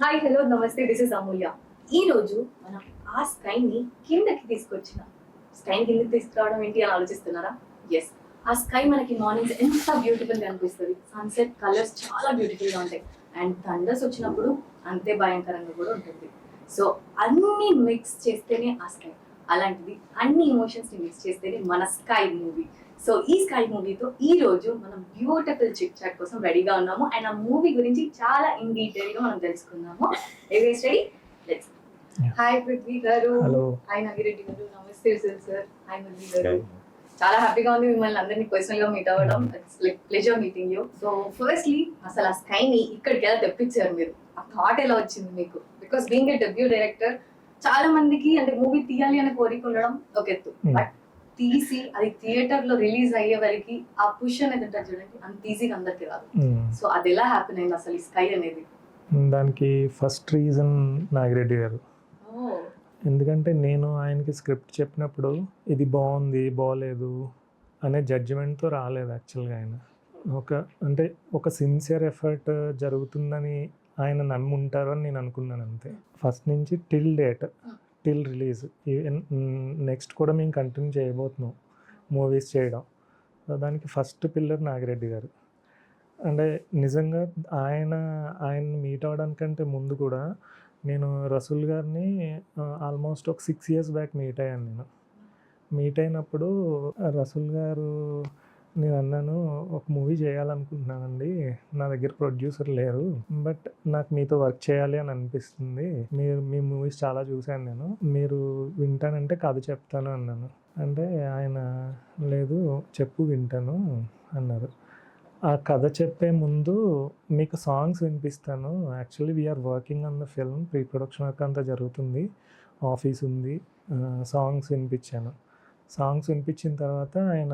Hi hello నమస్తే, this is అమూల్య. ఈ రోజు మనం ఆ స్కైని కిందకి తీసుకొచ్చిన స్కైని కిందకి తీసుకురావడం ఏంటి అని ఆలోచిస్తున్నారా? ఎస్, ఆ స్కై మనకి మార్నింగ్స్ ఎంత బ్యూటిఫుల్ గా అనిపిస్తుంది. సన్సెట్ కలర్స్ చాలా బ్యూటిఫుల్ గా ఉంటాయి అండ్ థండర్స్ వచ్చినప్పుడు అంతే భయంకరంగా కూడా ఉంటుంది. సో అన్ని మిక్స్ చేస్తేనే ఆ స్కై, అలాంటిది అన్ని ఎమోషన్స్ ని మిక్స్ చేస్తేనే మన స్కై మూవీ. సో ఈ స్కై మూవీతో ఈ రోజు మనం బ్యూటిఫుల్ చిట్ చాట్ కోసం రెడీగా ఉన్నాము అండ్ ఆ మూవీ గురించి చాలా ఇన్ డీటెయిల్ గా మనం తెలుసుకుందాము. ఎవరీస్ రెడీ? లెట్స్. హాయ్ పృథ్వీ గారు. హలో. హాయ్ నాగిరెడ్డి గారు. నమస్తే సార్. హాయ్ మురళి గారు. చాలా హ్యాపీగా ఉంది మిమ్మల్ని అందరినీ పర్సనల్ గా మీట్ అవ్వడం. It's like pleasure meeting you. So firstly అసలు ఆ స్కైని ఇక్కడికి ఎలా తెప్పించారు మీరు? ఆ థాట్ ఎలా వచ్చింది మీకు? Because being a debut director, చాలా మందికి అంటే మూవీ తీయాలి అనే కోరిక ఉండడం ఒక ఎత్తు, బట్ తీసి అది థియేటర్ లో రిలీజ్ అయ్యే వరకు ఆ పుష్ అనేది ఉంటుంది చూడండి, అంత ఈజీగా అందరికి రాదు. సో అది ఎలా హ్యాపీన్ అయింది అసలు ఈ స్కై అనేది? దానికి ఫస్ట్ రీజన్ నాగిరెడ్డి గారు. ఎందుకంటే నేను ఆయనకి స్క్రిప్ట్ చెప్పినప్పుడు ఇది బాగుంది బాగోలేదు అనే జడ్జిమెంట్తో రాలేదు యాక్చువల్గా. ఆయన ఒక సిన్సియర్ ఎఫర్ట్ జరుగుతుందని ఆయన నమ్మి ఉంటారు అని నేను అనుకున్నాను అంతే. ఫస్ట్ నుంచి టిల్ రిలీజ్, నెక్స్ట్ కూడా మేము కంటిన్యూ చేయబోతున్నాం మూవీస్ చేయడం. దానికి ఫస్ట్ పిల్లర్ నాగిరెడ్డి గారు. అంటే నిజంగా ఆయన మీట్ అవ్వడానికంటే ముందు కూడా నేను రసూల్ గారిని ఆల్మోస్ట్ ఒక 6 years బ్యాక్ మీట్ అయ్యాను. మీట్ అయినప్పుడు రసూల్ గారు, నేను అన్నాను, ఒక మూవీ చేయాలనుకుంటున్నానండి, నా దగ్గర ప్రొడ్యూసర్ లేరు, బట్ నాకు మీతో వర్క్ చేయాలి అని అనిపిస్తుంది, మీ మూవీస్ చాలా చూశాను నేను, మీరు వింటానంటే కథ చెప్తాను అన్నాను. అంటే ఆయన లేదు చెప్పు వింటాను అన్నారు. ఆ కథ చెప్పే ముందు మీకు సాంగ్స్ వినిపిస్తాను, actually we are working on the film, pre production work అంతా జరుగుతుంది, ఆఫీస్ ఉంది, సాంగ్స్ వినిపించాను. సాంగ్స్ వినిపించిన తర్వాత ఆయన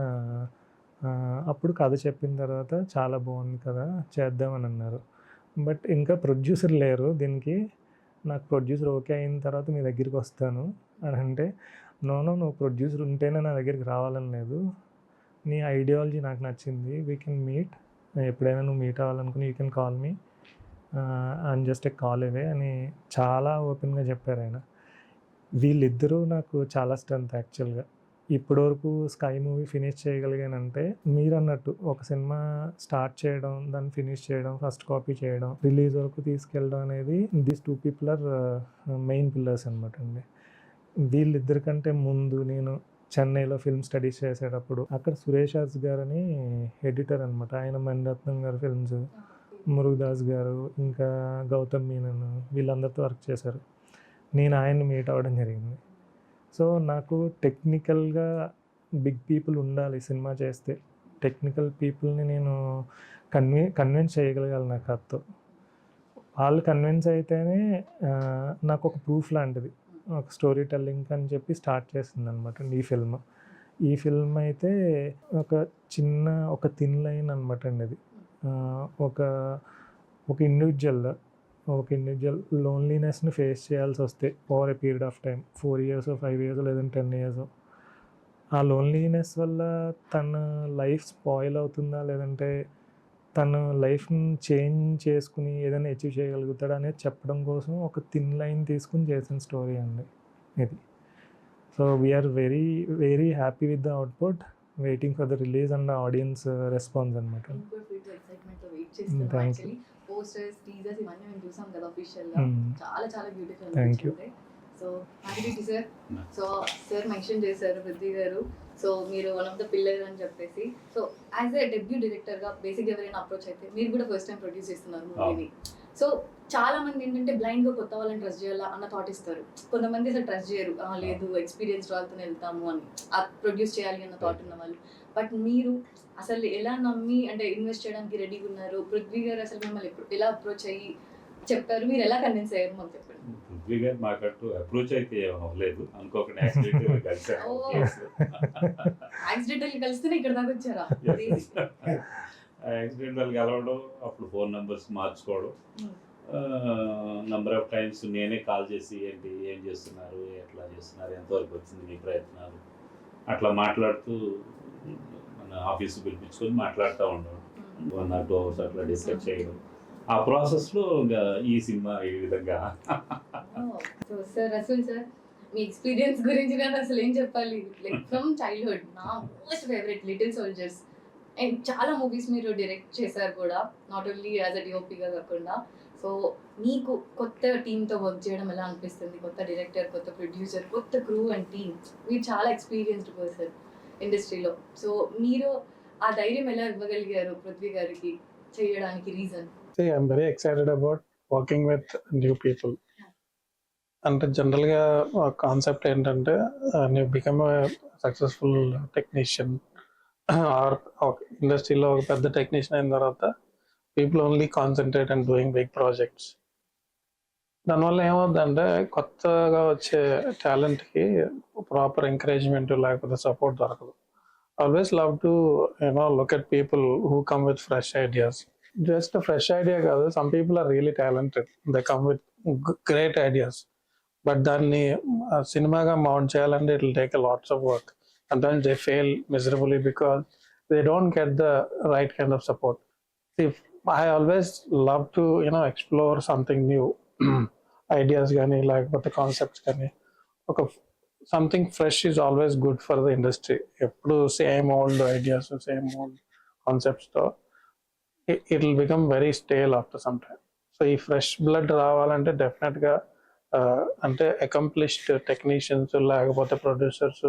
అప్పుడు కథ చెప్పిన తర్వాత చాలా బాగుంది కదా చేద్దామని అన్నారు. బట్ ఇంకా ప్రొడ్యూసర్ లేరు దీనికి, నాకు ప్రొడ్యూసర్ ఓకే అయిన తర్వాత మీ దగ్గరికి వస్తాను అని అంటే, నువ్వు ప్రొడ్యూసర్ ఉంటేనే నా దగ్గరికి రావాలని లేదు, నీ ఐడియాలజీ నాకు నచ్చింది, వీ కెన్ మీట్, ఎప్పుడైనా నువ్వు మీట్ అవ్వాలనుకుని you can call me, and just a call away అని చాలా ఓపెన్గా చెప్పారు ఆయన. వీళ్ళిద్దరూ నాకు చాలా స్ట్రెంత్ యాక్చువల్గా. ఇప్పటివరకు స్కై మూవీ ఫినిష్ చేయగలిగానంటే మీరు అన్నట్టు ఒక సినిమా స్టార్ట్ చేయడం, దాన్ని ఫినిష్ చేయడం, ఫస్ట్ కాపీ చేయడం, రిలీజ్ వరకు తీసుకెళ్ళడం అనేది these 2 people are main pillars అనమాట అండి. వీళ్ళిద్దరికంటే ముందు నేను చెన్నైలో ఫిల్మ్ స్టడీస్ చేసేటప్పుడు అక్కడ సురేష్ హాస్ గారని ఎడిటర్ అనమాట, ఆయన మణిరత్నం గారు ఫిల్మ్స్, మురుగదాస్ గారు, ఇంకా గౌతమ్ మీనన్, వీళ్ళందరితో వర్క్ చేశారు. నేను ఆయన్ని మీట్ అవ్వడం జరిగింది. సో నాకు టెక్నికల్గా బిగ్ పీపుల్ ఉండాలి సినిమా చేస్తే, టెక్నికల్ పీపుల్ని నేను కన్విన్స్ చేయగలగాలి నా కథతో. వాళ్ళు కన్విన్స్ అయితేనే నాకు ఒక ప్రూఫ్ లాంటిది, ఒక స్టోరీ టెల్లింగ్ అని చెప్పి స్టార్ట్ చేసింది అనమాట ఈ ఫిల్మ్ అయితే ఒక థిన్ లైన్ అనమాట అండి. అది ఒక ఇండివిజువల్ లోన్లీనెస్ని ఫేస్ చేయాల్సి వస్తే over a period of time, 4 years 5 years లేదంటే 10 years, ఆ లోన్లీనెస్ వల్ల తన లైఫ్ స్పాయిల్ అవుతుందా లేదంటే తన లైఫ్ని చేంజ్ చేసుకుని ఏదైనా అచీవ్ చేయగలుగుతాడా అనేది చెప్పడం కోసం ఒక థిన్ లైన్ తీసుకుని చేసిన స్టోరీ అండి ఇది. So we are very very happy with the output, waiting for the release and audience response అనమాట. Thank you. పోస్టర్స్, టీజర్స్ ఇవన్నీ మేము చూసాం కదా అఫీషియల్ గా, చాలా చాలా beautiful thank you. So Nagireddy sir, so sir mention చేశారు పృథ్వీ గారు, సో మీరు వన్ ఆఫ్ ద పిల్లర్ అని చెప్పేసి. So as a debut director గా బేసిక్ ఎవరైనా అప్రోచ్ అయితే, మీరు కూడా ఫస్ట్ టైం ప్రొడ్యూస్ చేస్తున్నారు మూవీని. సో చాలా మంది ఏంటంటే బ్లైండ్ గా కొత్త వాళ్ళని ట్రస్ట్ చేయాలా అన్న థాట్ ఇస్తారు, కొంతమంది అసలు ట్రస్ట్ చేయరు, లేదు ఎక్స్పీరియన్స్ వాళ్ళతో వెళ్తాము అని, ప్రొడ్యూస్ చేయాలి అన్న థాట్ ఉన్న వాళ్ళు. బట్ మీరు అసలు ఎలా నమ్మి అంటే ఇన్వెస్ట్ చేయడానికి రెడీగా ఉన్నారు? పృథ్వీ గారు అసలు మిమ్మల్ని ఎలా అప్రోచ్ అయ్యి చెప్పారు, మీరు ఎలా కన్విన్స్ అయ్యారు మాకు చెప్పండి. పృథ్వీ గారు మాకంటూ అప్రోచ్ అయితే అవ్వలేదు, అనుకోకుండా యాక్సిడెంటల్ కలిసారు. యాక్సిడెంటల్ కలిస్తేనే ఇక్కడ దాకా వచ్చారా? యాక్సిడెంటల్ కలవడం, అప్పుడు ఫోన్ నెంబర్స్ మార్చుకోవడం, నెంబర్ ఆఫ్ టైమ్స్ నేనే కాల్ చేసి ఏంటి ఏం చేస్తున్నారు, ఎట్లా చేస్తున్నారు, ఎంతవరకు వచ్చింది మీ ప్రయత్నాలు, అట్లా మాట్లాడుతూ మన ఆఫీస్కి పిలిపించుకొని మాట్లాడుతూ ఉండడం, 1 or 2 hours అట్లా డిస్కస్ చేయడం. ఆ ప్రాసెస్లో ఇంకా ఈ సినిమా ఈ విధంగా. సో సార్ రసూల్ సార్, మీ ఎక్స్పీరియన్స్ గురించి నేను అసలు ఏం చెప్పాలి, లైక్ ఫ్రమ్ చైల్డ్హుడ్ నా most favourite little soldiers, and చాలా మూవీస్ మీరు డైరెక్ట్ చేశారు కూడా, నాట్ ఓన్లీ యాజ్ అ డిఓపిగా కాకుండా. సో మీకు కొత్త టీంతో వర్క్ చేయడం ఎలా అనిపిస్తుంది? కొత్త డైరెక్టర్, కొత్త ప్రొడ్యూసర్, కొత్త క్రూ అండ్ టీమ్, మీరు చాలా ఎక్స్పీరియన్స్డ్ పర్సన్ ఇండస్ట్రీలో. సో మీరు ఆ ధైర్యం ఎలా ఇవ్వగలిగారు పృథ్వీ గారికి చేయడానికి? Reason? See, I'm very excited about working with new people. అంటే జనరల్గా కాన్సెప్ట్ ఏంటంటే నువ్వు బికమ్ సక్సెస్ఫుల్ టెక్నీషియన్ ఆర్ ఇండస్ట్రీలో ఒక పెద్ద టెక్నీషియన్ అయిన తర్వాత people only concentrate and doing big projects. దానివల్ల ఏమవుతుందంటే కొత్తగా వచ్చే టాలెంట్కి ప్రాపర్ ఎంకరేజ్మెంట్ లేకపోతే సపోర్ట్ దొరకదు. Always love to look at people who come with fresh ideas. Just fresh idea కాదు, some people are really talented, they come with great ideas, but దాన్ని సినిమాగా మౌంట్ చేయాలంటే it will take a lots of work. Sometimes they fail miserably because they don't get the right kind of support. See, I always love to explore something new. Ideas gani lekapothe concepts gani oka something fresh is always good for the industry. Eppudu same old ideas, same old concepts tho it will become very stale after some time. So ee fresh blood ravalante definitely ga ante accomplished technicians lekapothe producers,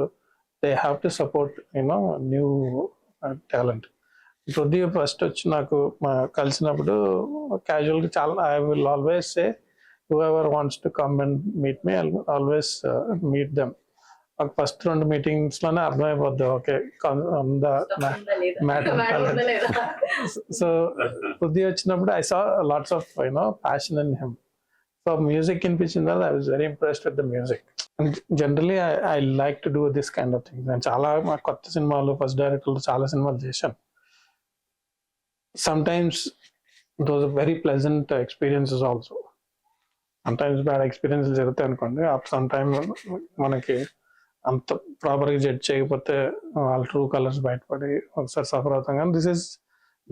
they have to support new talent. Prithvi first వచ్చి నాకు కలిసినప్పుడు క్యాజువల్గా చాలా I will always say whoever wants to come and meet me, I'll always meet them. First 2 మీటింగ్స్లోనే అర్థమైపోద్ది okay matter. So Prithvi వచ్చినప్పుడు I saw lots of passion in him. So music వినిపించిన తర్వాత I was very impressed with the music. Generally I like to do this kind of things. నేను చాలా కొత్త సినిమాలు first డైరెక్టర్లు చాలా సినిమాలు చేశాను. Sometimes those very pleasant experiences also. Sometimes bad experiences జరుగుతాయి అనుకోండి, సమ్ టైమ్ మనకి అంత ప్రాపర్గా జడ్జ్ చేయకపోతే వాళ్ళ ట్రూ కలర్స్ బయటపడి ఒకసారి సఫర్ అవుతాం. కానీ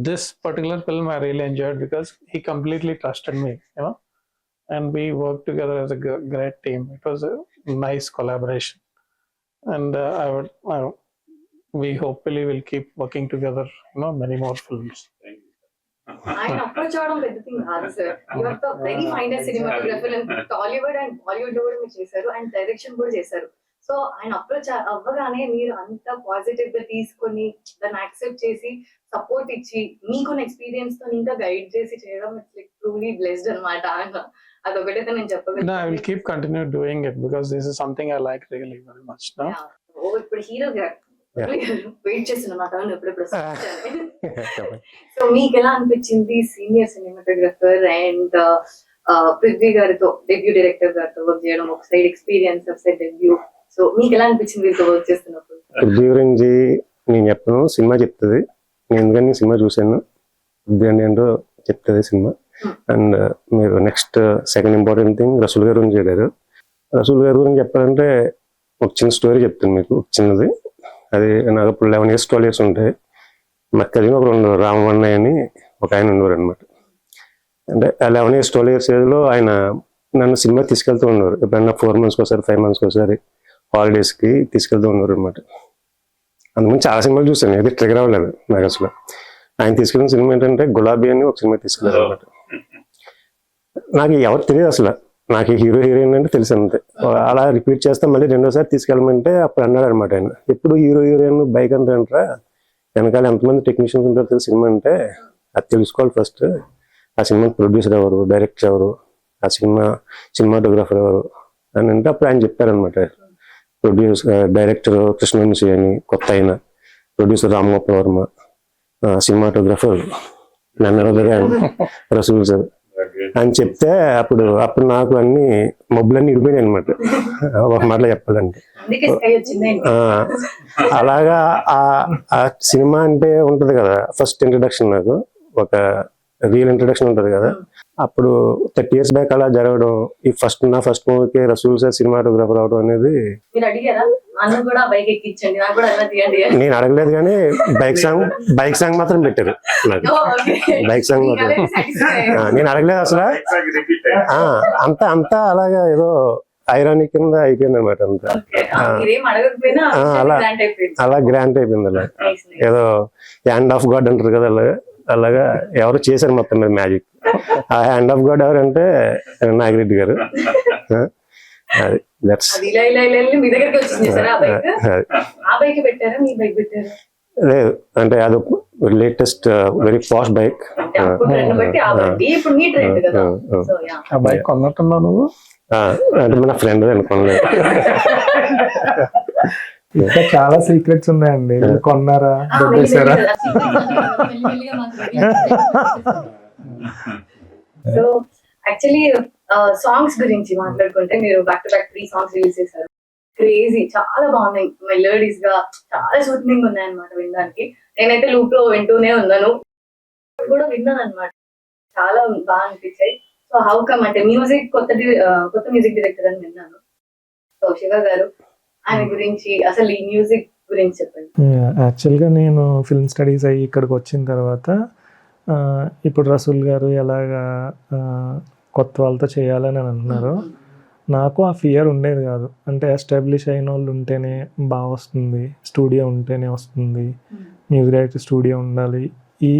this particular film I really enjoyed because he completely trusted me and we worked together as a great team. It was a nice collaboration, and we hopefully will keep working together many more films. ఆయన approach అవడం పెద్ద thing కాదు sir. You are the very finest cinematographer in Tollywood and Bollywood లో కూడా మీరు చేశారు, and direction కూడా చేశారు. సో ఆయన అప్రోచ్ అవ్వగానే మీరు అంత పాజిటివ్ గా తీసుకొని దాన్ని యాక్సెప్ట్ చేసి సపోర్ట్ ఇచ్చి మీకున్న ఎక్స్పీరియన్స్ తో ఇంకా గైడ్ చేసి చేయడం, ఇట్స్ లైక్ ట్రూలీ బ్లెస్డ్ అన్నమాట. అదొకటైతే నేను చెప్పగలను. I will keep continue doing it because this is something I like really very much. No? ఇప్పుడు హీరో వెయిట్ చేస్తున్నా టర్న్ ఎప్పుడెప్పుడు. సో మీకు ఎలా అనిపించింది సీనియర్ సినిమాటోగ్రఫర్ అండ్ పృథ్వీ గారితో, డెబ్యూ డైరెక్టర్ గారితో వర్క్ చేయడం? ఒక సైడ్ ఎక్స్పీరియన్స్, ఒక సైడ్ డెబ్యూ. సో మీకు ఎలా అనిపించింది వీళ్ళతో వర్క్ చేస్తున్నప్పుడు? పృథ్వీ గురించి నేను చెప్పను, సినిమా చెప్తుంది. నేను ఎందుకని సినిమా చూశాను, పృథ్వీ అంటే ఏంటో చెప్తుంది సినిమా. అండ్ మీరు next second important thing Rasool garu గురించి చెప్పారు. రసూల్ గారి గురించి చెప్పాలంటే ఒక చిన్న స్టోరీ చెప్తాను మీకు, చిన్నది. అది నాకు అప్పుడు 11 years 12 years ఉంటాయి. మాకు కలిగిన ఒక 2 రామవన్నయ్య అని ఒక ఆయన ఉండేవారు అనమాట. అంటే 11 years 12 years ఏజ్లో ఆయన నన్ను సినిమా తీసుకెళ్తూ ఉండేవారు. ఎప్పుడైనా 4 months ఒకసారి 5 months ఒకసారి హాలిడేస్కి తీసుకెళ్తూ ఉండేవారు అనమాట. అందుకని చాలా సినిమాలు చూసాను, ఏది ట్రిగర్ అవ్వలేదు నాకు అసలు. ఆయన తీసుకెళ్ళిన సినిమా ఏంటంటే గులాబీ అని ఒక సినిమా తీసుకెళ్ళారు అనమాట. నాకు ఎవరు తెలియదు అసలు, నాకు హీరో హీరోయిన్ అంటే తెలుసు అంతే. అలా రిపీట్ చేస్తే మళ్ళీ 2వ సారి తీసుకెళ్ళమంటే అప్పుడు అన్నాడు అనమాట ఆయన, ఎప్పుడు హీరో హీరోయిన్ బైక్ అంటారా, వెనకాల ఎంతమంది టెక్నీషియన్స్ ఉంటారో తెలుసు సినిమా అంటే, అది తెలుసుకోవాలి ఫస్ట్. ఆ సినిమా ప్రొడ్యూసర్ ఎవరు, డైరెక్టర్ ఎవరు, ఆ సినిమాటోగ్రఫర్ ఎవరు అని అంటే అప్పుడు ఆయన చెప్పారనమాట. డైరెక్టర్ కృష్ణవంశీ అని కొత్త అయిన, producer Ram Gopal Varma, cinematographer Rasool sir అని చెప్తే అప్పుడు నాకు అన్ని మబ్బులన్నీ ఇడిపోయినాయి అనమాట, ఒక మాటలో చెప్పాలంటే. అలాగా ఆ సినిమా అంటే ఉంటది కదా, ఫస్ట్ ఇంట్రడక్షన్ నాకు ఒక రియల్ ఇంట్రడక్షన్ ఉంటది కదా, అప్పుడు 30 years బ్యాక్ అలా జరగడం, ఈ నా ఫస్ట్ మూవీకి రసూల్ సార్ సినిమాటోగ్రాఫర్ అవడం అనేది మీరు అడిగారా నన్ను కూడా బైక్ ఎక్కించండి నాకు కూడా అలా తీయండి అని? నేను అడగలేదు, కానీ బైక్ సాంగ్ మాత్రం పెట్టారు నాకు. Oh, okay. బైక్ సాంగ్ మీకు మాత్రం అలాగే satisfy. నేను అడగలేదు అసలు. అంతా అలాగా ఏదో ఐరానిక్ కింద అయిపోయింది అనమాట. అంతా Okay. మీరేం అడగకపోయినా అలా grant అయిపోయింది. అలా గ్రాంట్ అయిపోయింది. అలా Nice, nice. ఏదో హ్యాండ్ ఆఫ్ గాడ్ అంటారు కదా, అలాగా ఎవరు చేశారు మొత్తం మీద మ్యాజిక్. ఆ హ్యాండ్ ఆఫ్ గాడ్ ఎవరంటే నాగిరెడ్డి గారు. అది దట్స్ అది ఇలా ఇలా ఇలా వెళ్ళి మీ దగ్గరికి వచ్చింది సార్ ఆ బైక్. ఆ బైక్ పెట్టారా మీ బైక్ పెట్టారా? లేదు, అంటే అది లేటెస్ట్ వెరీ ఫాస్ట్ బైక్. అంటే అప్పుడు ట్రెండ్ బట్టి ఆ బండి ఇప్పుడు మీ ట్రెండ్ కదా. సో యా ఆ బైక్ కొన్నట్టున్నావు నువ్వు? అంటే మన ఫ్రెండ్ అనుకోలేదు. ఇంకా చాలా సీక్రెట్స్ ఉన్నాయండి. వీళ్ళు కొన్నారా, దొబ్బేశారా? సో యాక్చువల్లీ సాంగ్స్ గురించి మాట్లాడుకుంటే మీరు back to back 3 songs release చేశారు. క్రేజీ, చాలా బాగున్నాయి. మెలోడీస్ గా చాలా సూత్నింగ్ ఉన్నాయి అన్నమాట వినడానికి. నేనైతే లూప్ లో వింటూనే ఉన్నాను, కూడా విన్నాను అనమాట. చాలా బాగా అనిపించాయి. సో హౌ కమ్ అంటే మ్యూజిక్ కొత్త మ్యూజిక్ డైరెక్టర్ అని విన్నాను. సో శివ గారు, ఆయన గురించి అసలు ఈ మ్యూజిక్ గురించి చెప్పండి. యాక్చువల్గా నేను ఫిల్మ్ స్టడీస్ అయ్యి ఇక్కడికి వచ్చిన తర్వాత ఇప్పుడు రసూల్ గారు ఎలాగా కొత్త వాళ్ళతో చేయాలని అంటున్నారు. నాకు ఆ ఫియర్ ఉండేది కాదు. అంటే ఎస్టాబ్లిష్ అయిన వాళ్ళు ఉంటేనే బాగా వస్తుంది, స్టూడియో ఉంటేనే వస్తుంది, మ్యూజిక్ డైరెక్టర్ స్టూడియో ఉండాలి. ఈ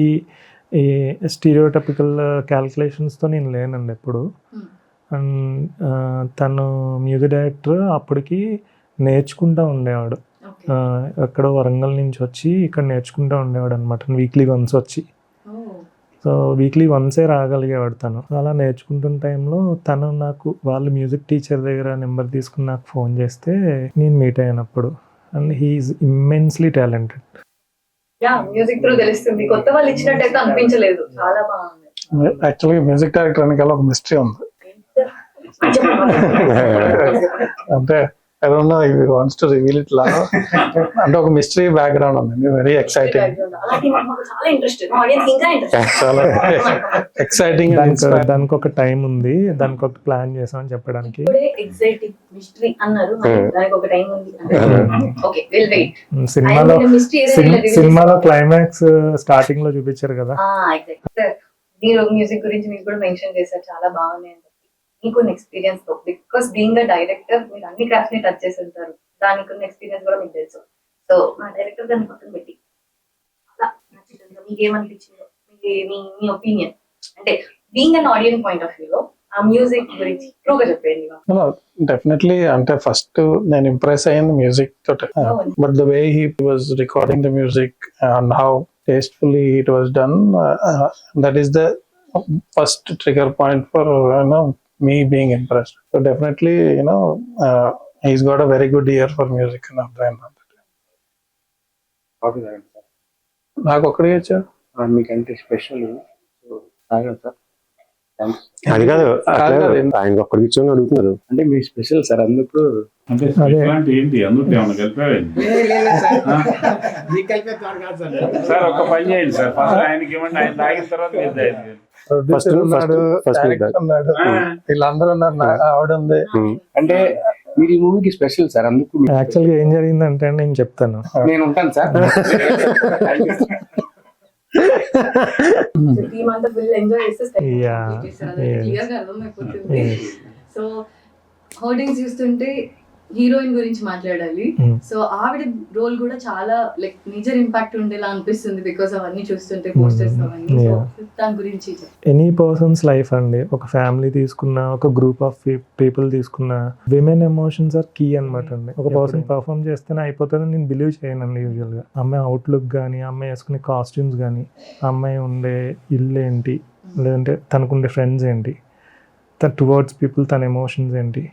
స్టీరియోటపికల్ క్యాల్కులేషన్స్తో నేను లేనండి ఎప్పుడు. అండ్ తను మ్యూజిక్ డైరెక్టర్ అప్పటికి నేర్చుకుంటూ ఉండేవాడు. ఎక్కడో వరంగల్ నుంచి వచ్చి ఇక్కడ నేర్చుకుంటూ ఉండేవాడు అనమాట, వీక్లీ వన్స్ వచ్చి. సో వీక్లీ వన్సే రాగలిగేవాడు తను. అలా నేర్చుకుంటున్న టైంలో తను నాకు వాళ్ళ మ్యూజిక్ టీచర్ దగ్గర నెంబర్ తీసుకుని నాకు ఫోన్ చేస్తే నేను మీట్ అయినప్పుడు. And he's immensely talented. Yeah, music through తెలుస్తుంది. కొత్త వాళ్ళు ఇచ్చినట్టయితే అనిపించలేదు, చాలా బాగుంది. యాక్చువల్గా మ్యూజిక్ డైరెక్టర్ వెనకాల ఒక మిస్టరీ ఉంది. అంటే I don't know if he wants to reveal it now. అంటే ఒక మిస్టరీ బ్యాక్గ్రౌండ్ ఉంది, వెరీ ఎక్సైటింగ్. చాలా ఇంట్రెస్ట్, ఆడియన్స్ ఇంకా ఇంట్రెస్ట్. చాలా ఎక్సైటింగ్. దానికి ఒక టైం ఉంది, దానికి ఒక ప్లాన్ చేసామని చెప్పడానికి. ఎక్సైటింగ్ మిస్టరీ అన్నారు, దానికి ఒక టైం ఉంది. Okay, will wait. సినిమాలో క్లైమాక్స్ స్టార్టింగ్ లో చూపించారు కదా. మీరు మ్యూజిక్ గురించి మీకు కూడా మెన్షన్ చేశారు, చాలా బాగున్నాయి. మీకున్న ఎక్స్పీరియన్స్ తో, బికాస్ బీయింగ్ అ డైరెక్టర్ మీరు అన్ని క్రాఫ్ట్స్ ని టచ్ చేసి ఉంటారు, దానికి ఉన్న ఎక్స్పీరియన్స్ కూడా మీకు తెలుసు. సో మా డైరెక్టర్ దాన్ని పక్కన పెట్టి అలా నచ్చింది మీకు ఏమనిపించిందో, మీ ఒపీనియన్ అంటే being an audience point of వ్యూలో ఆ మ్యూజిక్ గురించి ట్రూగా చెప్పండి. డెఫినెట్లీ అంటే ఫస్ట్ నేను ఇంప్రెస్ అయ్యింది మ్యూజిక్ తోటి, but the way he was recording the music and how tastefully it was done, that is the first trigger point for me being impressed. So definitely, he's got a very good ear for music and all that. నాకు ఒక్కడే వచ్చా మీకంటే special sir. అది కాదు, ఆయన ఒక్కడికి ఇచ్చి అడుగుతున్నారు. అంటే మీ స్పెషల్ సార్, అందుకు. అంటే ఇట్లాంటి ఏంటి అందుకు ఏమన్నా కలిపాడండి సార్? ఒక పని చేయండి సార్, ఫస్ట్ ఆయనకి ఇవ్వండి, ఆయన తాగిన తర్వాత మీరు తాగింది. ఉన్నాడు, ఉన్నాడు, వీళ్ళందరూ ఉన్నారు, ఆవిడ ఉంది. అంటే మీరు ఈ మూవీకి స్పెషల్ సార్, అందుకు. యాక్చువల్గా ఏం జరిగిందంటే నేను చెప్తాను. నేను ఉంటాను సార్. టీమ్ అంతా ఫుల్ ఎంజాయ్ చేస్తే Yeah. క్లియర్ గా అర్థమైపోతుంది. సో హోర్డింగ్స్ చూస్తుంటే హీరోయిన్ గురించి మాట్లాడాలి. సో ఆవిడ రోల్ కూడా చాలా లైక్ మేజర్ ఇంపాక్ట్ ఉండేలా అనిపిస్తుంది, బికాస్ అవన్నీ చూస్తుంటే పోస్టర్స్ అవన్నీ. సో దాని గురించి ఎనీ పర్సన్స్ లైఫ్ అండి, ఒక ఫ్యామిలీ తీసుకున్న, ఒక గ్రూప్ ఆఫ్ పీపుల్ తీసుకున్న, విమెన్ ఎమోషన్స్ ఆర్ కీ అనమాట అండి. ఒక పర్సన్ పర్ఫామ్ చేస్తేనే అయిపోతుందని నేను బిలీవ్ చేయనండి యూజువల్గా. అమ్మాయి అవుట్లుక్ కానీ, అమ్మాయి వేసుకునే కాస్ట్యూమ్స్ కానీ, అమ్మాయి ఉండే ఇల్లు ఏంటి, లేదంటే తనకుండే ఫ్రెండ్స్ ఏంటి, టువర్డ్స్ పీపుల్ తన ఎమోషన్స్ ఏంటి,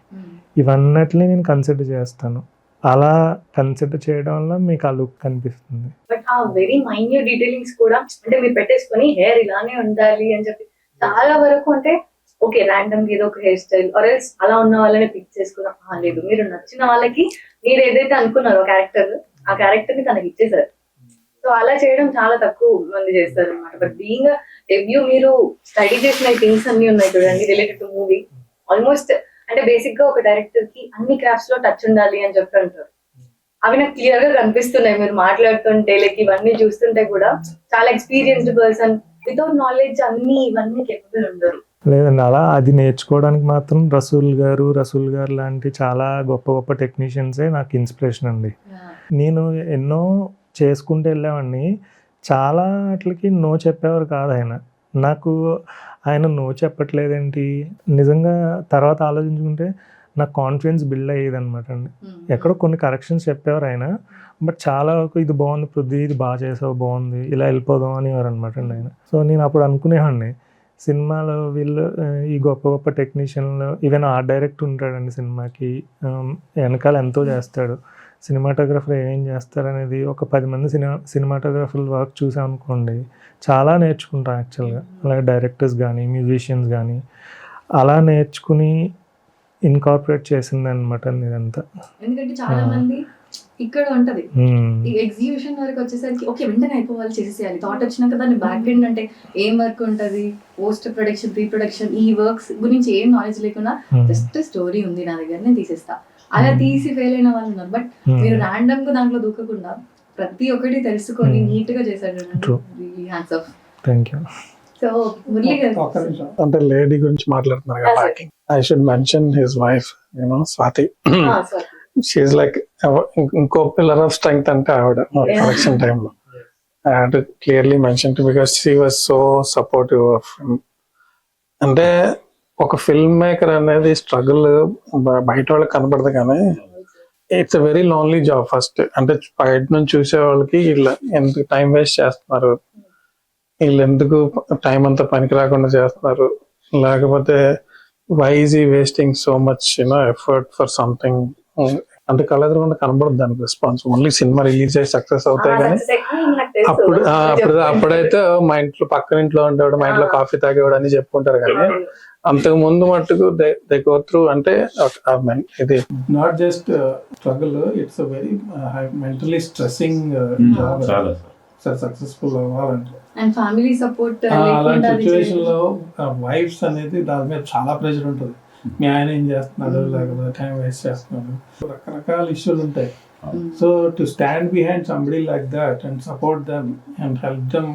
ఇవన్నట్లే నేను కన్సిడర్ చేస్తాను. అలా కన్సిడర్ చేయడం వల్ల మీకు ఆ లుక్ కనిపిస్తుంది. బట్ ఆ వెరీ మైన్యూట్ డీటెయిలింగ్స్ కూడా అంటే మీరు పెట్టేసుకొని హెయిర్ ఇలానే ఉండాలి అని చెప్పి చాలా వరకు అంటే ఓకే ర్యాండమ్ ఏదో ఒక హెయిర్ స్టైల్ ఆర్ ఎల్స్ అలా ఉన్న వాళ్ళని పిక్ చేసుకున్నాం. లేదు, మీరు నచ్చిన వాళ్ళకి మీరు ఏదైతే అనుకున్నారో క్యారెక్టర్, ఆ క్యారెక్టర్ ని తనకి ఇచ్చేసారు. సో అలా చేయడం చాలా తక్కువ మంది చేస్తారు అనమాట. బట్ బీయింగ్ డెబ్యూ మీరు స్టడీ చేసిన థింగ్స్ అన్ని ఉన్నాయి చూడండి రిలేటెడ్ టు మూవీ. ఆల్మోస్ట్ అంటే బేసిక్ గా ఒక డైరెక్టర్ కి అన్ని క్రాఫ్ట్స్ లో టచ్ ఉండాలి అని చెప్పి అంటారు. అవి నాకు క్లియర్ గా కనిపిస్తున్నాయి మీరు మాట్లాడుతుంటే, లైక్ ఇవన్నీ చూస్తుంటే కూడా చాలా ఎక్స్పీరియన్స్డ్ పర్సన్, వితౌట్ నాలెడ్జ్ అన్ని ఇవన్నీ కేపబుల్ ఉండరు. లేదండి, అలా అది నేర్చుకోవడానికి మాత్రం రసూల్ గారు లాంటి చాలా గొప్ప గొప్ప టెక్నీషియన్సే నాకు ఇన్స్పిరేషన్ అండి. నేను ఎన్నో చేసుకుంటూ వెళ్ళేవాడిని, చాలా వాటికి నో చెప్పేవారు కాదు ఆయన. నాకు ఆయన నో చెప్పట్లేదేంటి నిజంగా తర్వాత ఆలోచించుకుంటే నాకు కాన్ఫిడెన్స్ బిల్డ్ అయ్యేది అనమాట అండి. ఎక్కడో కొన్ని కరెక్షన్స్ చెప్పేవారు ఆయన, బట్ చాలా వరకు ఇది బాగుంది పృథ్వీ, ఇది బాగా చేసావు, బాగుంది, ఇలా వెళ్ళిపోదాం అనేవారు అనమాట అండి ఆయన. సో నేను అప్పుడు అనుకునేవాడిని సినిమాలో వీళ్ళు ఈ గొప్ప గొప్ప టెక్నీషియన్లు, ఈవెన్ ఆర్ట్ డైరెక్టర్ ఉంటాడండి సినిమాకి, వెనకాల ఎంతో చేస్తాడు. సినిమాటోగ్రఫర్ ఏం చేస్తారనేది ఒక 10 మంది సినిమాటోగ్రఫర్ల వర్క్ చూసామనుకోండి చాలా నేర్చుకుంటాం యాక్చువల్గా. అలాగే డైరెక్టర్స్ కానీ మ్యూజిషియన్స్ కానీ అలా నేర్చుకుని ఇన్కార్పొరేట్ చేసింది అనమాట ఇదంతా. ఎందుకంటే చాలా మంది ఇక్కడ ఉంటది ఈ ఎగ్జిక్యూషన్ వరకు వచ్చేసరికి ఓకే వెంటనే అయిపోవాలి, చేసేయాలి. థాట్ వచ్చినాక దాని బ్యాక్ ఎండ్ అంటే ఏం వర్క్ ఉంటది, పోస్ట్ ప్రొడక్షన్, ప్రీ ప్రొడక్షన్, ఈ వర్క్స్ గురించి ఏం నాలెడ్జ్ లేకుండా జస్ట్ స్టోరీ ఉంది నా దగ్గర నేను తీసేస్తా అలా తీసి ఫెయిల్ అయిన వాళ్ళు ఉన్నారు. బట్ మీరు ర్యాండమ్ గా దాంట్లో దూకకుండా ప్రతి ఒక్కటి తెలుసుకొని నీట్ గా చేశాడు. Hands off. Thank you. So Murali garu అంటే లేడీ గురించి మాట్లాడుతున్నారు కదా, acting. I should mention his wife, Swathi. She's like ఇంకో పిల్లర్ ఆఫ్ స్ట్రెంగ్త్ అంటే ఆవిడ కరెక్షన్ టైంలో. I have to clearly mention to because she was so supportive of him. అంటే ఒక ఫిల్మ్ మేకర్ అనేది స్ట్రగుల్ బయట వాళ్ళకి కనపడదు కానీ it's a very lonely job first. అంటే బయట నుంచి చూసే వాళ్ళకి వీళ్ళు ఎందుకు టైం వేస్ట్ చేస్తున్నారు, వీళ్ళు ఎందుకు టైం అంతా పనికి రాకుండా చేస్తున్నారు, లేకపోతే వై ఈజ్ ఈ wasting so much effort for something అంటే కళ్ళెదురకుండా కనబడదు దానికి రెస్పాన్స్. ఓన్లీ సినిమా రిలీజ్ అయ్యి సక్సెస్ అవుతాయి కానీ అప్పుడైతే మా ఇంట్లో పక్కన ఇంట్లో ఉండేవాడు, మా ఇంట్లో కాఫీ తాగేవాడు అని చెప్పుకుంటారు కానీ అంతకు ముందు మట్టుకు దే గో త్రూ. అంటే ఇది not just struggle, it's a very mentally stressing job successful అవ్వాలంటే. అండ్ ఫ్యామిలీ సపోర్ట్ అలాంటి సిచ్యువేషన్ లో వైఫ్స్ అనేది దాని మీద చాలా ప్రెషర్ ఉంటుంది. మీ ఆయన ఏం చేస్తున్నాడు, లేకపోతే టైం వేస్ట్ చేస్తున్నాడు, రకరకాల ఇష్యూలు ఉంటాయి. So to stand behind somebody like that and support them and help them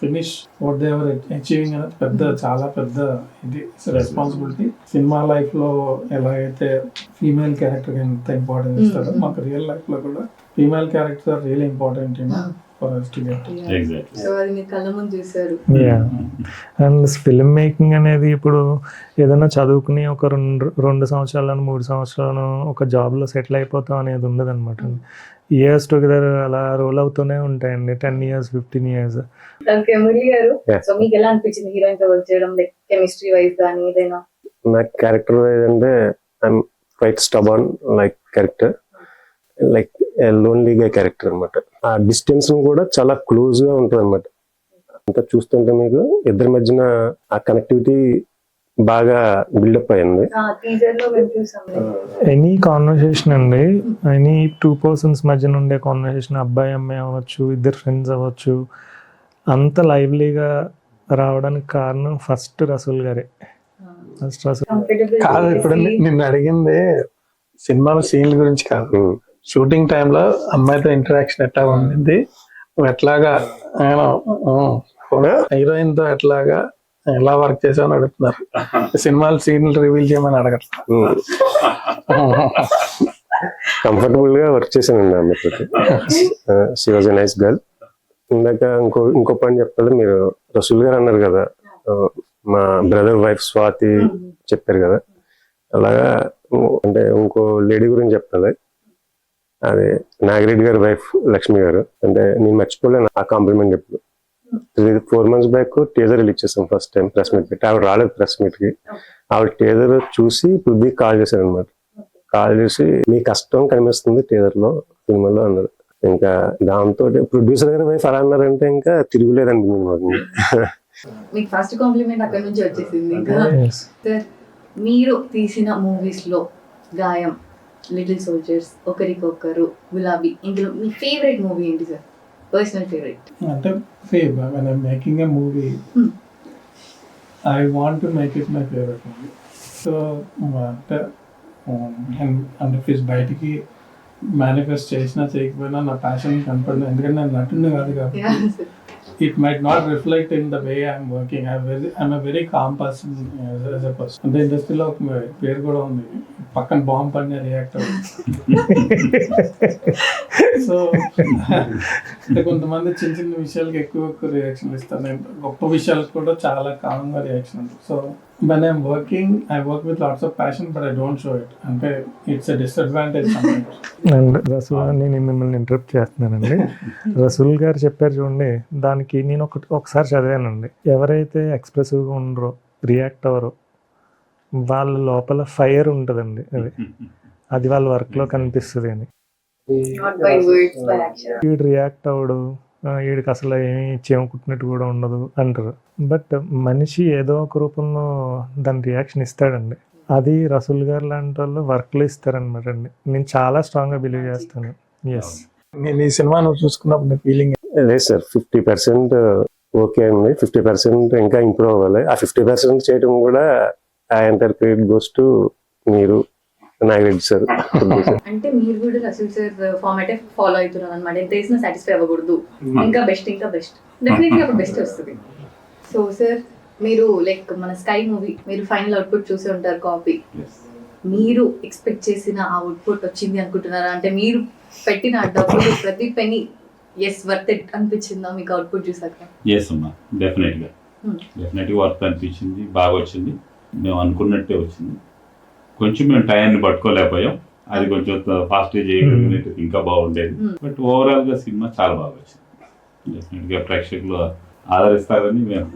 finish what they are achieving అనేది చాలా పెద్ద ఇది రెస్పాన్సిబిలిటీ. సినిమా లైఫ్ లో ఎలాగైతే ఫీమేల్ క్యారెక్టర్ ఎంత ఇంపార్టెన్స్ ఇస్తారో మాకు రియల్ లైఫ్ లో కూడా female characters are real important and film making అనేది ఇప్పుడు ఏదైనా చదువుకుని ఒక 2 సంవత్సరాలను 3 సంవత్సరాలను ఒక జాబ్లో సెటిల్ అయిపోతాం అనేది ఉండదు అనమాట. ఇయర్స్ టుగెదర్ అలా రోల్ అవుతూనే ఉంటాయండి, 10 years 15 years. మురళి గారు, సో మీకు ఎలా అనిపించింది హీరోయిన్ తో వర్క్ చేయడం, లైక్ కెమిస్ట్రీ వైజ్ కానీ ఏదైనా? నాకు క్యారెక్టర్ వైజ్ అంటే I'm quite stubborn like character, like లోన్లీగా క్యారెక్టర్ అనమాట. ఆ డిస్టెన్స్ కూడా చాలా క్లోజ్ గా ఉంటుంది అనమాట. అంతా చూస్తుంటే మీకు ఇద్దరి మధ్యన ఆ కనెక్టివిటీ బాగా బిల్డప్ అయింది. ఎనీ కాన్వర్సేషన్ అండి, ఎనీ 2 persons మధ్యన ఉండే కాన్వర్సేషన్, అబ్బాయి అమ్మాయి అవ్వచ్చు, ఇద్దరు ఫ్రెండ్స్ అవ్వచ్చు, అంత లైవ్లీగా రావడానికి కారణం ఫస్ట్ రసూల్ గారే. ఫస్ట్ రసూల్ కాదు. ఇప్పుడు నిన్ను అడిగింది సినిమాల సీన్ల గురించి కాదు, షూటింగ్ టైంలో అమ్మాయితో ఇంటరాక్షన్ ఎట్లా ఉండింది, ఎట్లాగా హీరోయిన్ తో ఎట్లాగా ఎలా వర్క్ చేసామని అడుగుతున్నారు. సినిమాల సీన్లు రివీల్ చేయమని అడగట్లేదు. కంఫర్టబుల్ గా వర్క్ చేశానండి ఆమెతో. She was a nice girl. ఇందాక ఇంకో పని చెప్పాలి, మీరు రసూల్ గారు అన్నారు కదా, మా బ్రదర్ వైఫ్ స్వాతి చెప్పారు కదా, అలాగా అంటే ఇంకో లేడీ గురించి చెప్పాలి. అదే నాగిరెడ్డి గారి వైఫ్ లక్ష్మి గారు. అంటే నేను మర్చిపోలేను ఆ కాంప్లిమెంట్. ఎప్పుడు 4 months బ్యాక్ టీజర్ రిలీజ్ చేసాం ఫస్ట్ టైం ప్రెస్ మీట్ పెట్టి. ఆవిడ రాలేదు ప్రెస్ మీట్ కి. ఆవిడ టీజర్ చూసి పృథ్వీ కాల్ చేశారు అనమాట. కాల్ చేసి మీ కష్టం కనిపిస్తుంది టీజర్ లో, సినిమాలో అన్నారు. ఇంకా దాంతో ప్రొడ్యూసర్ గారి వైఫ్ అలా అన్నారంటే ఇంకా తిరుగులేదండి. మీకు ఫస్ట్ కాంప్లిమెంట్ అక్కడ నుంచి వచ్చేసింది. ఇంకా మీరు తీసిన మూవీస్ లో గాయం, లిటిల్ సోల్జర్స్, ఒకరికొకరు, గులాబీ, ఇందులో మీ ఫేవరెట్ మూవీ ఏంటి సార్? పర్సనల్ ఫేవరెట్ అంటే making a movie I want to make it my favorite movie. So, అంటే ఫిజ్ బయటికి మేనిఫెస్ట్ చేసినా చేయకపోయినా నా ప్యాషన్ కనపడింది, ఎందుకంటే నేను నటుడిని కాదు కాబట్టి it might not reflect in the way I'm working. I'm a very calm person as a person. అంటే ఇండస్ట్రీలో ఒక పేరు కూడా ఉంది, పక్కన బాంబ్ పడిన రియాక్ట్ అవుతుంది. సో అంటే కొంతమంది చిన్న చిన్న విషయాలకి ఎక్కువ రియాక్షన్ ఇస్తాను, నేను గొప్ప విషయాలకు కూడా చాలా కామ్గా రియాక్షన్ ఉంటుంది. So when I'm working, I work with lots of passion, but I don't show it. అంటే it's a disadvantage sometimes. And Rasool, నేను మిమ్మల్ని ఇంటరప్ట్ చేస్తున్నానండి. రసూల్ గారు చెప్పారు చూడండి, దానికి నేను ఒకసారి చదివానండి. ఎవరైతే ఎక్స్ప్రెసివ్గా ఉండరో, రియాక్ట్ అవ్వరో, వాళ్ళ లోపల ఫైర్ ఉంటుందండి, అది వాళ్ళ వర్క్లో కనిపిస్తుంది అని. Not by words, by action. వీడు రియాక్ట్ అవ్వడు, వీడికి అసలు ఏమీ చేమకుట్టినట్టు కూడా ఉండదు అంటారు. బట్ మనిషి ఏదో ఒక రూపంలో దాని రియాక్షన్ ఇస్తాడండి. అది రసూల్ గారు లాంటి వాళ్ళు వర్క్లో ఇస్తారనమాట అండి. నేను చాలా స్ట్రాంగ్గా బిలీవ్ చేస్తాను. ఎస్, నేను ఈ సినిమా నువ్వు చూసుకున్నప్పుడు నీ ఫీలింగ్ లేదు సార్, 50% ఓకే అండి, 50% ఇంకా ఇంప్రూవ్ అవ్వాలి. ఆ 50% చేయడం కూడా ఆ ఎంటైర్ క్రెడిట్ గోస్ టు మీరు, నాగిరెడ్డి సార్. అంటే మీరు కూడా రసూల్ సార్ ఫార్మాట్ ఫాలో అవుతున్నారు అనమాట. ఎంత వేసినా సాటిస్ఫై అవ్వకూడదు, ఇంకా బెస్ట్ డెఫినెట్లీ అప్పుడు బెస్ట్ వస్తుంది. సో సార్, మీరు లైక్ మన స్కై మూవీ మీరు ఫైనల్ అవుట్పుట్ చూసి ఉంటారు, కాపీ. మీరు ఎక్స్పెక్ట్ చేసిన ఆ అవుట్పుట్ వచ్చింది అనుకుంటున్నారా? అంటే మీరు పెట్టిన డబ్బులు ప్రతి పెనీ ఎస్ వర్త్ ఇట్ అనిపించిందా మీకు అవుట్పుట్ చూసాక? ఎస్ అమ్మా, డెఫినెట్గా వర్త్ అనిపించింది, బాగా వచ్చింది, మేము అనుకున్నట్టే వచ్చింది. కొంచెం మేము టైంని పట్టుకోలేకపోయాం, అది కొంచెం ఫాస్ట్గా చేయగలిగినట్టు ఇంకా బాగుండేది. బట్ ఓవరాల్గా సినిమా చాలా బాగా వచ్చింది. డెఫినెట్గా ప్రేక్షకులు ఆదరిస్తారని మేము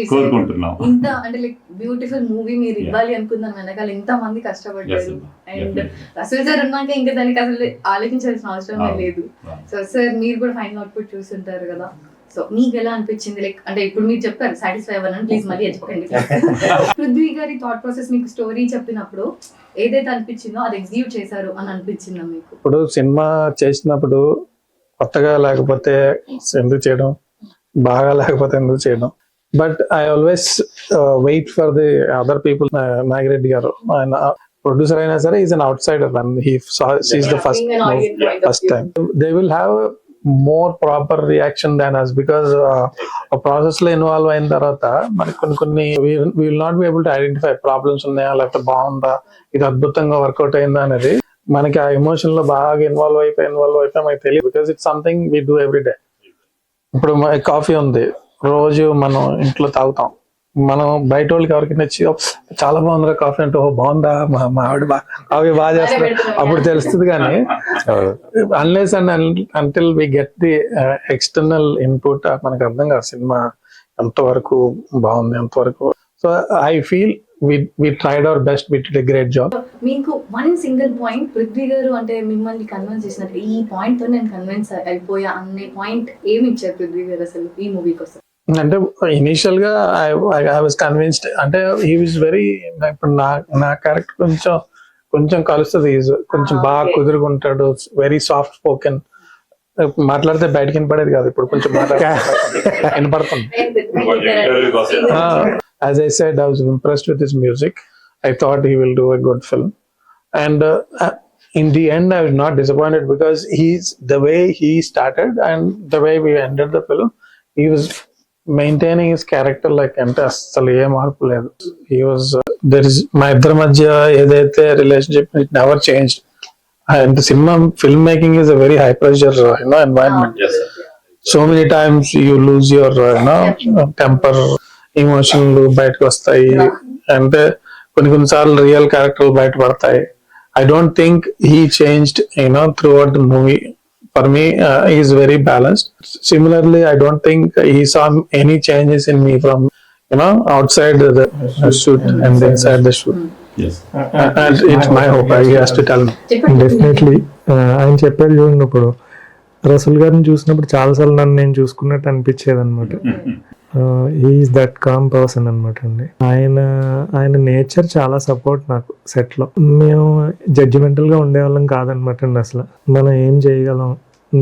కోరుకుంటున్నాం. ఇంత అంటే లైక్ బ్యూటిఫుల్ మూవీ మీరు ఇవ్వాలి అనుకుందాం వెనకాల ఇంత మంది కష్టపడ్డారు. అండ్ రసూల్ సార్ ఉన్నాక ఇంకా దానికి అసలు ఆలోచించాల్సిన అవసరం లేదు. సో సార్, మీరు కూడా ఫైనల్ అవుట్పుట్ చూస్తుంటారు కదా, సో మీకు ఎలా అనిపించింది? లైక్ అంటే ఇప్పుడు మీరు చెప్పారు సాటిస్ఫై అవ్వాలని, ప్లీజ్ మళ్ళీ చెప్పండి. పృథ్వీ గారి థాట్ ప్రాసెస్ మీకు స్టోరీ చెప్పినప్పుడు ఏదైతే అనిపించిందో అది ఎగ్జిక్యూట్ చేశారు అని అనిపించిందా మీకు? ఇప్పుడు సినిమా చేసినప్పుడు కొత్తగా లేకపోతే ఎందుకు చేయడం, బాగా లేకపోతే ఎందుకు చేయడం. But I always wait for the other people. Nagireddy garu ఆయన ప్రొడ్యూసర్ అయినా సరే, is an outsider and he sees the first time. They will have more proper reaction than us, because ఆ ప్రాసెస్ లో ఇన్వాల్వ్ అయిన తర్వాత మనకి కొన్ని will not be able to identify problems ఉన్నాయా, లేకపోతే బాగుందా, ఇది అద్భుతంగా వర్కౌట్ అయిందా అనేది. మనకి ఆ ఎమోషన్ లో బాగా ఇన్వాల్వ్ అయిపోయి మనకి తెలియదు, because it's something we do every day. ఇప్పుడు కాఫీ ఉంది, రోజు మనం ఇంట్లో తాగుతాం, మనం బయట వాళ్ళకి ఎవరికి నచ్చి చాలా బాగుందిరా కాఫీ అంటే, ఓ బాగుందా, మా ఆవిడ కాఫీ బాగా చేస్తారు అప్పుడు తెలుస్తుంది. కానీ unless and until we get the external input మనకు అర్థం కాదు సినిమా ఎంతవరకు బాగుంది, ఎంతవరకు. So I feel we tried our best, we did a great job. మీకు వన్ సింగిల్ పాయింట్ పృథ్వీ గారు అంటే మిమ్మల్ని కన్విన్స్ చేసినట్టు, ఈ పాయింట్ తో నేను కన్విన్స్ అయిపోయా అనే పాయింట్ ఏమి ఇచ్చారు పృథ్వీ గారు అసలు ఈ మూవీ కోసం? అంటే ఇనిషియల్ గా ఐ వాజ్ కన్విన్స్డ్. అంటే హీ వాజ్ వెరీ, ఇప్పుడు నా క్యారెక్టర్ కొంచెం కలుస్తుంది, కొంచెం బాగా కుదురుకుంటాడు, వెరీ సాఫ్ట్ స్పోకెన్, మాట్లాడితే బయటకి వినపడేది కాదు, ఇప్పుడు కొంచెం వినపడుతుంది. As I said, I was impressed with his music. I thought he will do a good film, and in the end, I was not disappointed, because the way he started and the way we ended the film, he was maintaining his character like ante asalu em marpu ledu. He was there is my iddar madhya edaithe relationship, it never changed. And the cinema filmmaking is a very high pressure environment. Yes, sir. So many times you lose your temper, ఎమోషన్లు బయటకు వస్తాయి, అంటే కొన్ని సార్లు real క్యారెక్టర్లు బయట పడతాయి. I don't think he changed through out the movie. For me is very balanced. Similarly I don't think he saw any changes in me from outside the shoot and inside the shoot. Yes. And it's my hope, he has to tell me. Definitely ఆయన చెప్పాడు చూడండి, ఇప్పుడు రసూల్ గారిని చూసినప్పుడు చాలాసార్లు నన్ను నేను చూసుకున్నట్టు అనిపించేది అనమాట. ఈజ్ దట్ కామ్ పర్సన్ అనమాట అండి. ఆయన నేచర్ చాలా సపోర్ట్ నాకు సెట్లో. మేము జడ్జిమెంటల్గా ఉండేవాళ్ళం కాదనమాట అండి. అసలు మనం ఏం చేయగలం,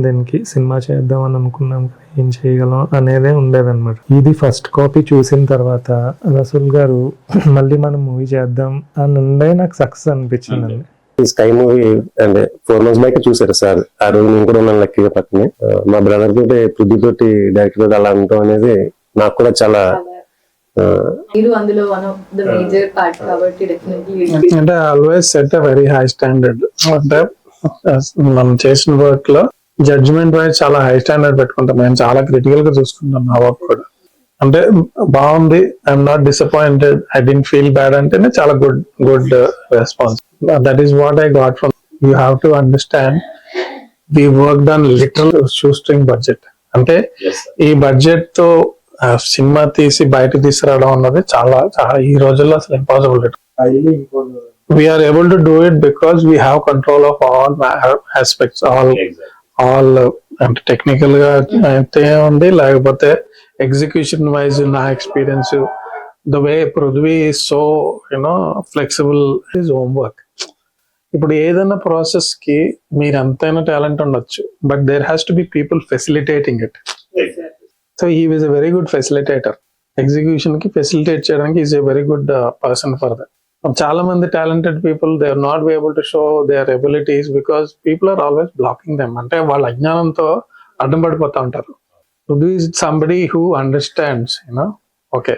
దీనికి సినిమా చేద్దాం అని అనుకున్నాం కానీ ఏం చేయగలం అనేదే ఉండేదన్నమాట. ఇది ఫస్ట్ కాపీ చూసిన తర్వాత రసూల్ గారు మళ్ళీ మనం మూవీ చేద్దాం అని ఉండే నాకు సక్సెస్ అనిపించిందండి. ఈ స్కై మూవీ అంటే 4 months బ్యాక్ చూసారు సార్. ఆ రోజు నేను కూడా ఉన్నాను లక్కీగా పక్కనే. మా బ్రదర్ తోటి పృథ్వీ తోటి డైరెక్టర్ తోటి అలా ఉండటం అనేది నాకు కూడా చాలా మీరు అందులో one of the major part కాబట్టి డెఫినెట్లీ అంటే always set a very high standard. అంటే మనం చేసిన వర్క్ లో జడ్జిమెంట్ వైజ్ చాలా హై స్టాండర్డ్ పెట్టుకుంటాం. నేను చాలా క్రిటికల్ గా చూసుకుంటాను నా వర్క్ కూడా. అంటే బాగుంది, I'm not disappointed, I didn't feel bad అంటేనే చాలా good response. That is what I got from. You have to understand we work on literal shoestring budget. అంటే ఈ బడ్జెట్ తో సినిమా తీసి బయటకు తీసుకురావడం అన్నది చాలా చాలా ఈ రోజుల్లో అసలు impossible. We're able to do it because we have control of all aspects, all అంటే టెక్నికల్ గా అయితే ఉంది, లేకపోతే ఎగ్జిక్యూషన్ వైజ్ నా experience, the way Prithvi is so flexible is homework. ఇప్పుడు ఏదైనా ప్రాసెస్ కి మీరు ఎంతైనా టాలెంట్ ఉండొచ్చు, but there has to be people facilitating it. So he is a very good facilitator. Execution కి ఫెసిలిటేట్ చేయడానికి is a very good person for that. చాలా మంది talented people they are not be able to show their abilities because people are always blocking them. అంటే వాళ్ళ అజ్ఞానంతో అడ్డం పడిపోతా ఉంటారు. Pruthvi is somebody who understands, okay,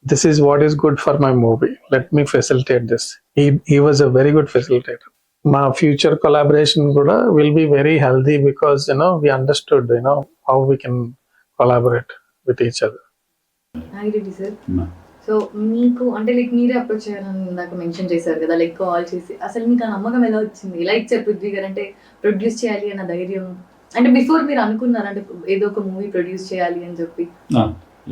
this is what is good for my movie. Let me facilitate this. He was a very good facilitator. My future collaboration kuda will be very healthy because we understood how we can collaborate with each other. I did sir. So మీకు అంటే like మీరే approach చేయాలని ఇందాక mention చేశారు కదా, like call చేసి అసలు మీకు ఆ నమ్మకం ఎలా వచ్చింది? ఎలా ఇచ్చారు పృథ్వీ గారు అంటే ప్రొడ్యూస్ చేయాలి అన్న ధైర్యం? అంటే బిఫోర్ మీరు అనుకున్నారు అంటే ఏదో ఒక మూవీ ప్రొడ్యూస్ చేయాలి అని చెప్పి?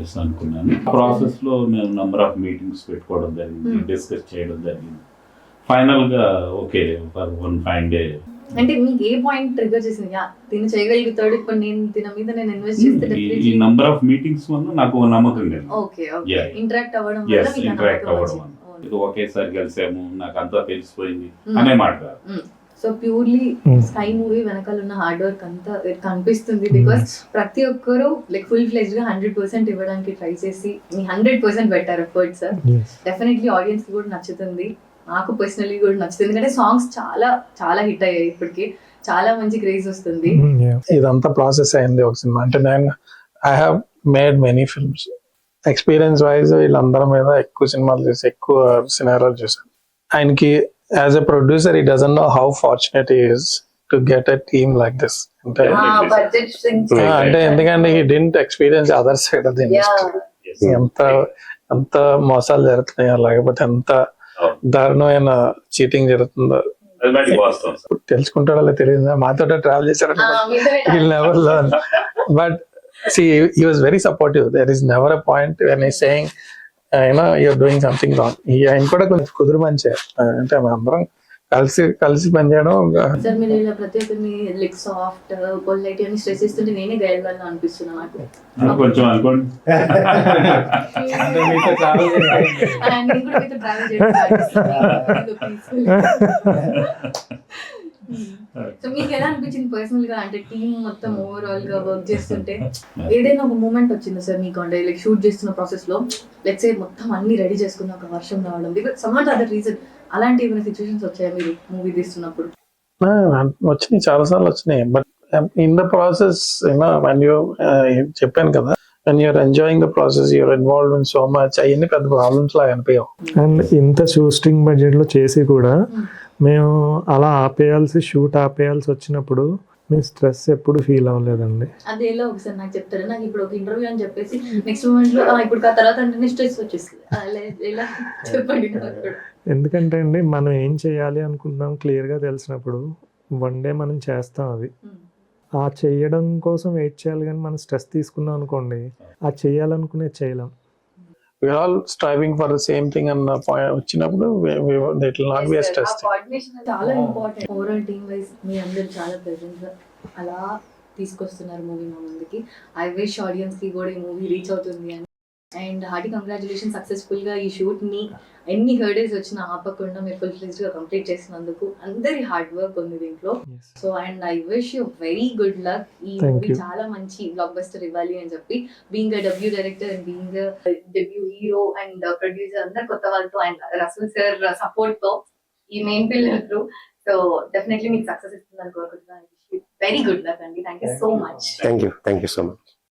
ఎస్ అనుకున్నాను. ప్రాసెస్ లో మేము నంబర్ ఆఫ్ మీటింగ్స్ పెట్టుకోవడం జరిగింది, డిస్కస్ చేయడం జరిగింది. ఫైనల్ గా okay for one fine day. అంటే మీకు ఏ పాయింట్ ట్రిగర్ చేసింది తిన చేయగలుగుతాడు, ఇప్పుడు నేను తిన మీద నేను ఇన్వెస్ట్ చేస్తే ఈ నంబర్ ఆఫ్ మీటింగ్స్ వల్ల నాకు నమ్మకం లేదు. ఓకే ఓకే ఇంటరాక్ట్ అవ్వడం వల్ల మీకు ఇంటరాక్ట్ అవ్వడం వల్ల ఇది ఒకేసారి కలిసాము, నాకు అంతా తెలిసిపోయింది అనే మాట. సో ప్యూర్లీ స్కై మూవీ వెనకాల ఉన్న హార్డ్ వర్క్ అంతా కనిపిస్తుంది. బికాస్ ప్రతి ఒక్కరు లైక్ ఫుల్ ఫ్లెజ్డ్ గా 100% ఇవ్వడానికి ట్రై చేసి మీ 100% పెట్టారు ఎఫర్ట్స్. డెఫినెట్లీ ఆడియన్స్ కి కూడా నచ్చుతుంది, నాకు పర్సనలీ కూడా నచ్చుతుంది. ఎందుకంటే సాంగ్స్ చాలా చాలా హిట్ అయ్యాయి, ఇప్పటికి చాలా మంచి క్రేజ్ వస్తుంది. ఇదంతా ప్రాసెస్ అయింది ఒక సినిమా. అంటే నేను I have made many films. Experience wise వీళ్ళందరి మీద ఎక్కువ సినిమాలు చేసి ఎక్కువ సినిమాలు చేశాను. ఆయనకి as a producer he doesn't know how fortunate he is to get a team like this. అంటే ఎందుకంటే he didn't experience other side of the industry. ఎంత మోసాలు జరుగుతున్నాయో, లేకపోతే ఎంత దారుణమైన చీటింగ్ జరుగుతుందో తెలుసుకుంటాడో తెలియదు. మాతో ట్రావెల్ చేశారు, never learn. But see he was very supportive. There is never a point when he's saying you're doing something wrong. ఆయన కూడా కొంచెం కుదురు మంచి. అంటే అందరం కలిసి పనిచేయడం. సార్ మీరు ఇలా ప్రతి ఒక్కరిని లైక్ సాఫ్ట్ పొలైట్ అని స్ట్రెస్ ఇస్తుంటే నేనే గైడ్గా అనిపిస్తున్నా నాకు కొంచెం అనుకోండి. సో మీకు ఎలా అనిపించింది పర్సనల్ గా? అంటే టీమ్ మొత్తం ఓవరాల్ గా వర్క్ చేస్తుంటే ఏదైనా ఒక మూమెంట్ వచ్చిందా సార్ మీకు? అంటే లైక్ షూట్ చేస్తున్న ప్రాసెస్ లో లెట్స్ సే మొత్తం అన్ని రెడీ చేసుకున్న ఒక వర్షం రావడం, బికాజ్ సమ్ అదర్ రీజన్, అలాంటి ఏమైనా సిచ్యువేషన్స్ వచ్చాయా మీరు మూవీ తీస్తున్నప్పుడు? వచ్చినాయి, చాలా సార్లు వచ్చినాయి. But in the process when you చెప్పాను కదా, when you're enjoying the process, you're involved in so much, అవన్నీ పెద్ద ప్రాబ్లమ్స్ లాగా అనిపించవు. అండ్ ఇంత షూటింగ్ బడ్జెట్ లో చేసి కూడా మేము అలా షూట్ ఆపేయాల్సి వచ్చినప్పుడు మేము స్ట్రెస్ ఎప్పుడు ఫీల్ అవ్వలేదండి. అదేలో ఒకసారి నాకు చెప్తారు. నాకు ఇప్పుడు ఒక ఇంటర్వ్యూ అని చెప్పేసి నెక్స్ట్ మూమెంట్ లో ఇప్పుడు ఆ తర్వాత అంటే స్ట్రెస్ వచ్చేస్తుంది. ఎలా చెప్పండి. ఎందుకంటే అండి మనం ఏం చేయాలి అనుకుంటున్నాం క్లియర్గా తెలిసినప్పుడు వన్ డే మనం చేస్తాం. అది ఆ చేయడం కోసం వెయిట్ చేయాలి, కానీ మనం స్ట్రెస్ తీసుకున్నాం అనుకోండి ఆ చేయాలనుకునేది చేయలేం. We're all striving for the same thing and వచ్చినప్పుడు it will not be a stress. Coordination చాలా ఇంపార్టెంట్. ఓవరాల్ టీమ్ వైజ్ మీ అందరూ చాలా ప్రెజెంట్ అలా తీసుకొస్తున్నారు మూవీ మా ముందుకి. ఐ విష్ ఆడియన్స్ కి కూడా ఈ మూవీ రీచ్ అవుతుంది అని అండ్ హార్టీ కంగ్రాచులేషన్, సక్సెస్ఫుల్ గా ఈ షూట్ ని ఎన్ని హర్డేస్ వచ్చినా ఆపకుండా మీరు ఫుల్ ఫ్లెజ్డ్ గా కంప్లీట్ చేసినందుకు అందరి హార్డ్ వర్క్ ఉంది దీంట్లో. So and I wish you very good luck. ఈ Thank మూవీ you. చాలా మంచి బ్లాక్ బస్టర్ ఇవ్వాలి అని చెప్పి, being debut director and being debut hero and producer అందరు కొత్త వాళ్ళతో అండ్ రసూల్ సార్ సపోర్ట్ తో ఈ main pillar through. So definitely మీకు సక్సెస్ ఇస్తుందని కోరుకుంటున్నాను. వెరీ గుడ్ లక్ అండి. Thank you so much. Thank you so much.